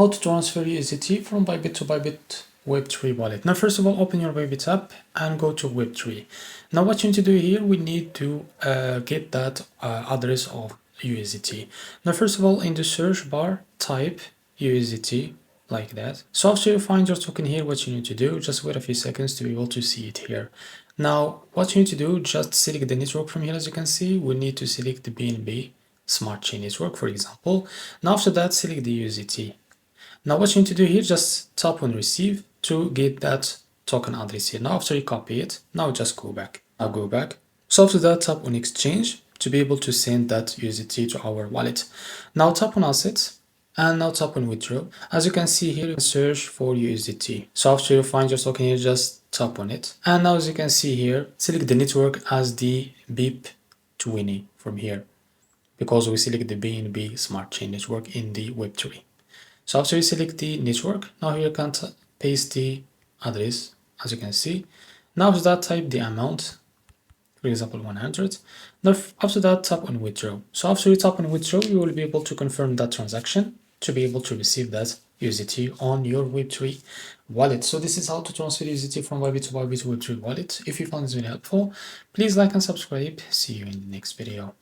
How to transfer USDT from Bybit to Bybit Web3 wallet. Now, first of all, open your Bybit app and go to Web3. Now, what you need to do here, we need to get that address of USDT. Now, first of all, in the search bar, type USDT like that. So after you find your token here, what you need to do, just wait a few seconds to be able to see it here. Now, what you need to do, just select the network from here. As you can see, we need to select the BNB Smart Chain Network, for example. Now, after that, select the USDT. Now what you need to do here, just tap on receive to get that token address here. Now after you copy it, now just go back. Now go back. So after that, tap on exchange to be able to send that USDT to our wallet. Now tap on assets and now tap on withdraw. As you can see here, search for USDT. So after you find your token here, just tap on it. And now as you can see here, select the network as the BIP20 from here, because we select the BNB Smart Chain Network in the Web3. So after you select the network, now here you can paste the address, as you can see. Now after that, type the amount, for example 100. Now after that, tap on withdraw. So after you tap on withdraw, you will be able to confirm that transaction to be able to receive that USDT on your Web3 wallet. So this is how to transfer USDT from Bybit to Bybit Web3 wallet. If you found this video helpful, please like and subscribe. See you in the next video.